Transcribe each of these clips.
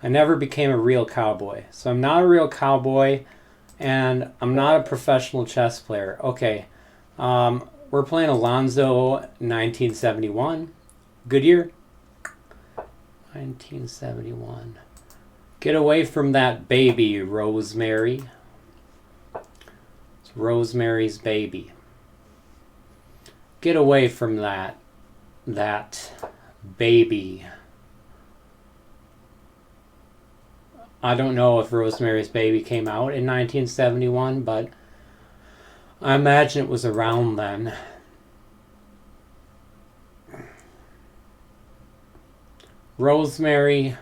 I never became a real cowboy. So I'm not a real cowboy, and I'm not a professional chess player. Okay, we're playing Alonzo 1971. Good year. 1971. Get away from that baby, Rosemary. It's Rosemary's baby. Get away from that baby. I don't know if Rosemary's Baby came out in 1971, but I imagine it was around then. Rosemary,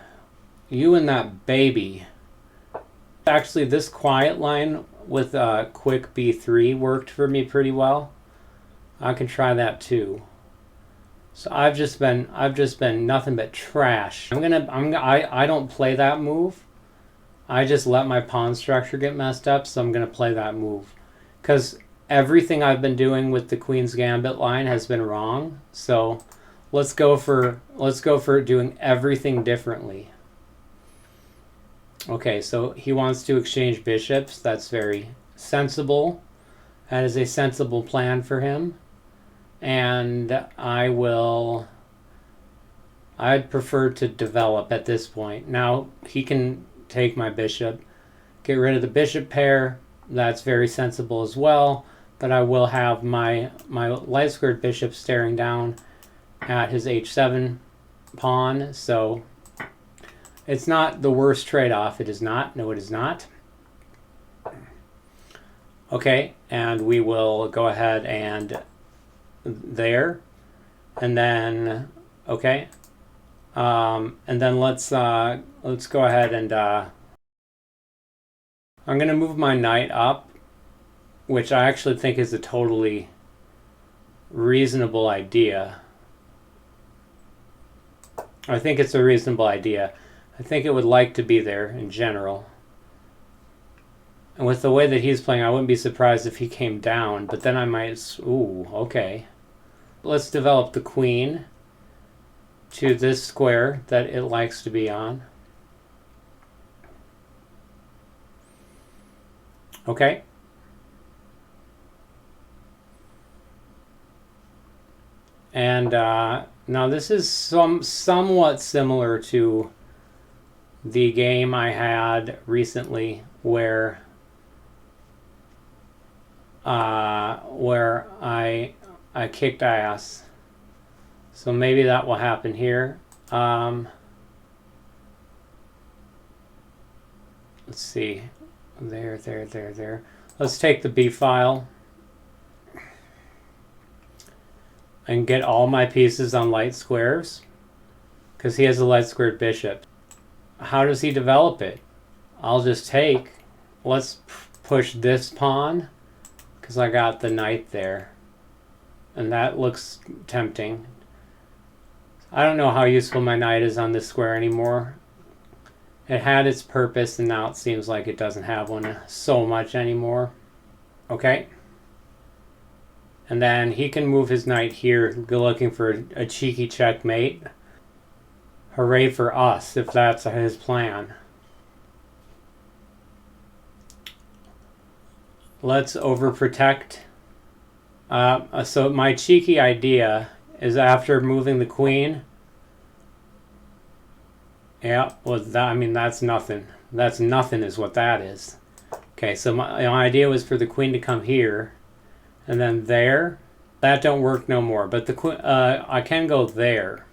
you and that baby. Actually, this quiet line with quick B3 worked for me pretty well. I can try that too. So I've just been nothing but trash. I don't play that move. I just let my pawn structure get messed up, so I'm gonna play that move. Because everything I've been doing with the Queen's Gambit line has been wrong. So let's go for doing everything differently. Okay, so he wants to exchange bishops. That's very sensible. That is a sensible plan for him. And I'd prefer to develop at this point. Now he can take my bishop, get rid of the bishop pair. That's very sensible as well. But I will have my light squared bishop staring down at his h7 pawn. So it's not the worst trade-off. It is not. No, it is not. Okay, and we will go ahead and there, and then okay, and then let's go ahead and I'm gonna move my knight up, which I actually think is a totally reasonable idea. I think it's a reasonable idea. I think it would like to be there in general. And with the way that he's playing, I wouldn't be surprised if he came down, but then I might... Ooh, okay. Let's develop the queen to this square that it likes to be on. Okay. And now this is somewhat similar to the game I had recently where I kicked ass. So maybe that will happen here. Let's see. There. Let's take the B file and get all my pieces on light squares because he has a light squared bishop. How does he develop it? I'll just take, let's push this pawn because I got the knight there. And that looks tempting. I don't know how useful my knight is on this square anymore. It had its purpose and now it seems like it doesn't have one so much anymore. Okay. And then he can move his knight here, go looking for a cheeky checkmate. Hooray for us, if that's his plan. Let's overprotect. So my cheeky idea is after moving the queen. Yeah, well, that, I mean, that's nothing. That's nothing is what that is. Okay, so my idea was for the queen to come here. And then there. That don't work no more. But the I can go there.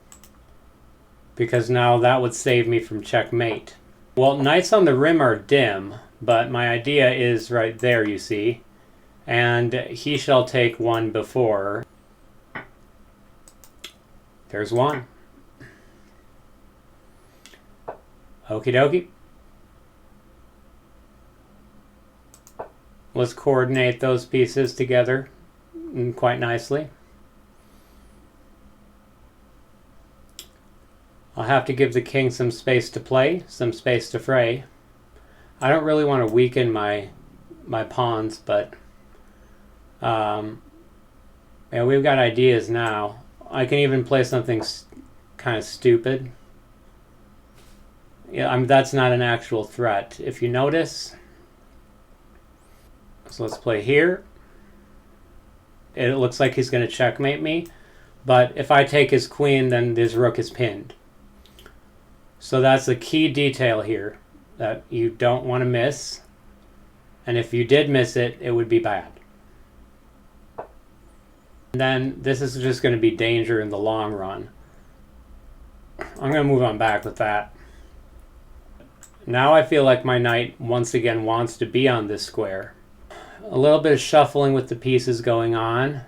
Because now that would save me from checkmate. Well, knights on the rim are dim. But my idea is right there, you see. And he shall take one before. There's one. Okie dokie. Let's coordinate those pieces together quite nicely. I'll have to give the king some space to play, some space to fray. I don't really want to weaken my pawns, but yeah, we've got ideas now. I can even play something kind of stupid. Yeah, that's not an actual threat. If you notice, so let's play here. It looks like he's going to checkmate me, but if I take his queen, then his rook is pinned. So that's the key detail here that you don't want to miss. And if you did miss it, it would be bad. And then this is just going to be danger in the long run. I'm going to move on back with that. Now I feel like my knight once again wants to be on this square. A little bit of shuffling with the pieces going on,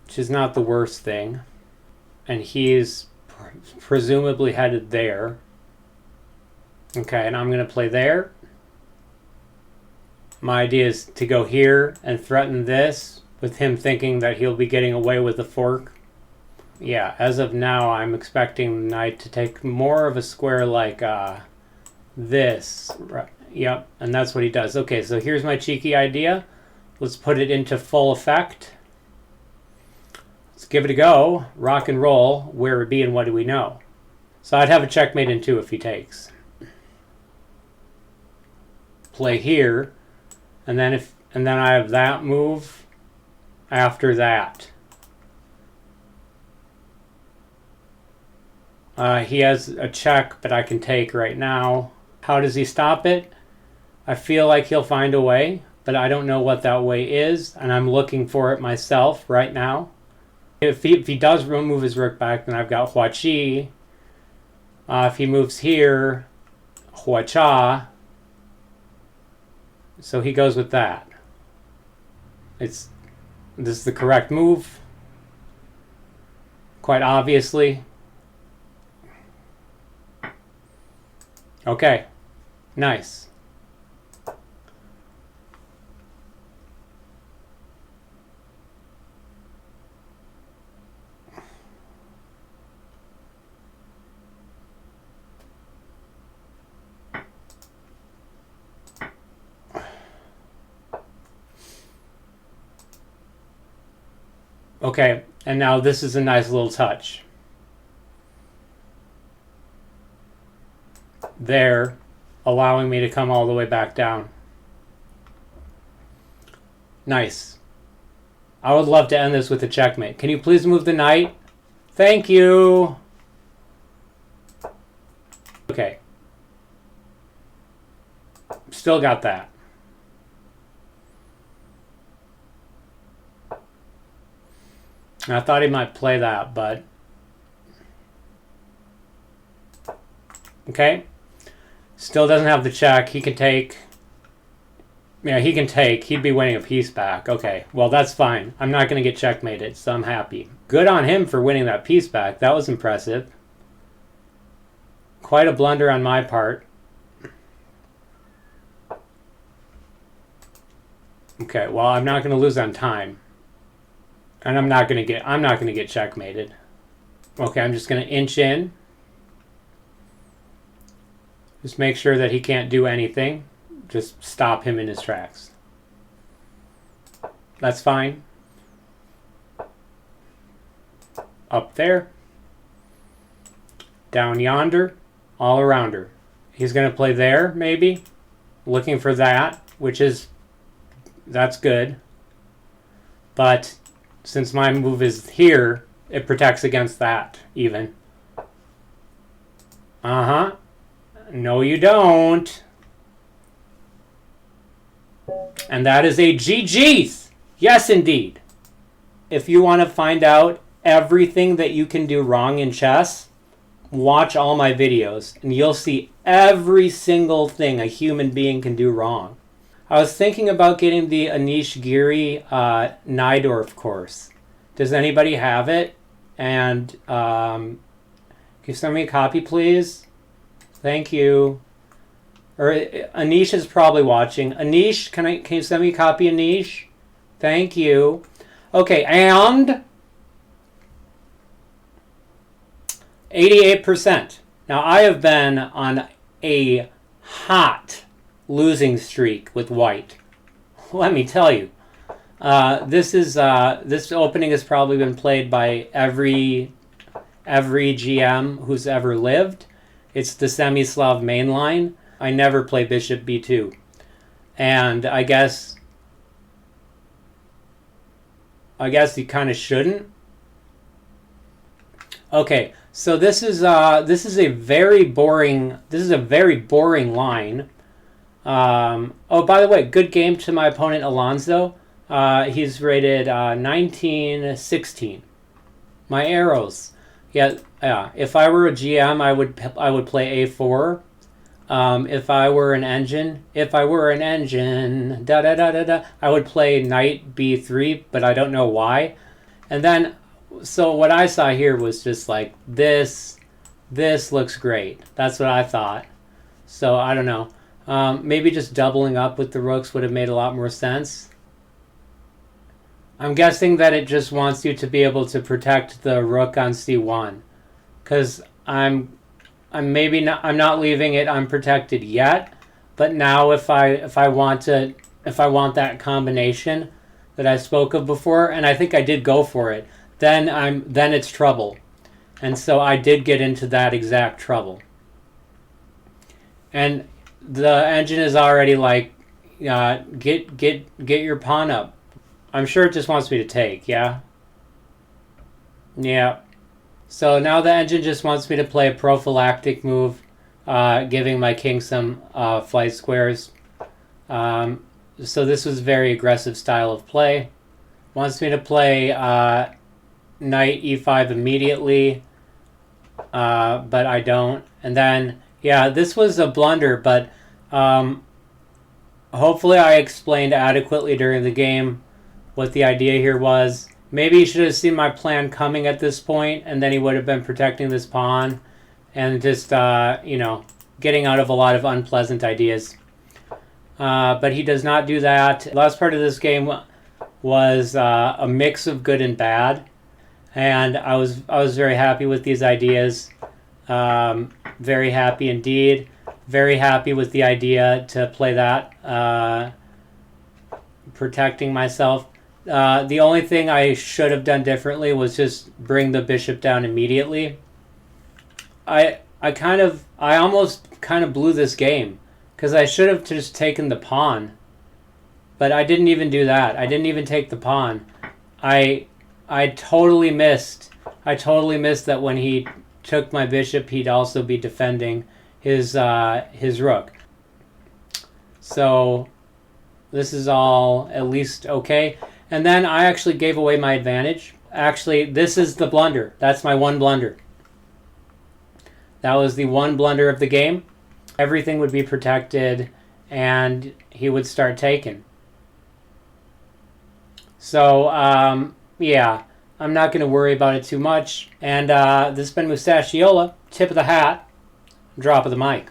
which is not the worst thing. And he's presumably headed there. Okay, and I'm going to play there. My idea is to go here and threaten this, with him thinking that he'll be getting away with the fork. Yeah, as of now, I'm expecting the knight to take more of a square like this. Yep, and that's what he does. Okay, so here's my cheeky idea. Let's put it into full effect. Let's give it a go. Rock and roll. Where it be and what do we know? So I'd have a checkmate in 2 if he takes. Play here, and then I have that move after that. He has a check, but I can take right now. How does he stop it? I feel like he'll find a way, but I don't know what that way is, and I'm looking for it myself right now. If he does move his rook back, then I've got Huachi. If he moves here, Huacha. So he goes with that. This is the correct move. Quite obviously. Okay. Nice. Okay, and now this is a nice little touch. There, allowing me to come all the way back down. Nice. I would love to end this with a checkmate. Can you please move the knight? Thank you. Okay. Still got that. I thought he might play that, but... Okay. Still doesn't have the check. He can take. Yeah, he can take. He'd be winning a piece back. Okay, well, that's fine. I'm not going to get checkmated, so I'm happy. Good on him for winning that piece back. That was impressive. Quite a blunder on my part. Okay, well, I'm not going to lose on time. And I'm not going to get checkmated. Okay, I'm just going to inch in. Just make sure that he can't do anything. Just stop him in his tracks. That's fine. Up there. Down yonder. All around her. He's going to play there, maybe. Looking for that, which is... That's good. But since my move is here, it protects against that, even. Uh-huh. No, you don't. And that is a GG's. Yes, indeed. If you want to find out everything that you can do wrong in chess, watch all my videos, and you'll see every single thing a human being can do wrong. I was thinking about getting the Anish Giri Naidorf course. Does anybody have it? And can you send me a copy, please? Thank you. Or Anish is probably watching. Anish, can you send me a copy, Anish? Thank you. Okay, and 88%. Now I have been on a hot losing streak with White. Let me tell you. This opening has probably been played by every GM who's ever lived. It's the Semi-Slav main line. I never play bishop b2. And I guess you kind of shouldn't. Okay, so this is a very boring line. Oh, by the way, good game to my opponent Alonso. He's rated 1916. My arrows. Yeah. If I were a GM, I would play a4. If I were an engine, I would play knight b3, but I don't know why. And then, so what I saw here was just like this looks great. That's what I thought. So I don't know. Maybe just doubling up with the rooks would have made a lot more sense. I'm guessing that it just wants you to be able to protect the rook on c1, because I'm not leaving it unprotected yet. But now if I want that combination that I spoke of before, and I think I did go for it, then it's trouble. And so I did get into that exact trouble. And the engine is already like, get your pawn up. I'm sure it just wants me to take, yeah? Yeah. So now the engine just wants me to play a prophylactic move, giving my king some flight squares. So this was a very aggressive style of play. Wants me to play knight e5 immediately, but I don't. And then, yeah, this was a blunder, but hopefully I explained adequately during the game what the idea here was. Maybe he should have seen my plan coming at this point, and then he would have been protecting this pawn and just, getting out of a lot of unpleasant ideas. But he does not do that. The last part of this game was a mix of good and bad, and I was very happy with these ideas. Very happy indeed. Very happy with the idea to play that, protecting myself. The only thing I should have done differently was just bring the bishop down immediately. I almost kind of blew this game, because I should have just taken the pawn, but I didn't even do that. I didn't even take the pawn. I totally missed. I totally missed that when he took my bishop, he'd also be defending his rook. So this is all at least okay. And then I actually gave away my advantage. Actually, this is the blunder. That's my one blunder. That was the one blunder of the game. Everything would be protected, and he would start taking. So, yeah, I'm not going to worry about it too much. And this has been Mustachiola. Tip of the hat, drop of the mic.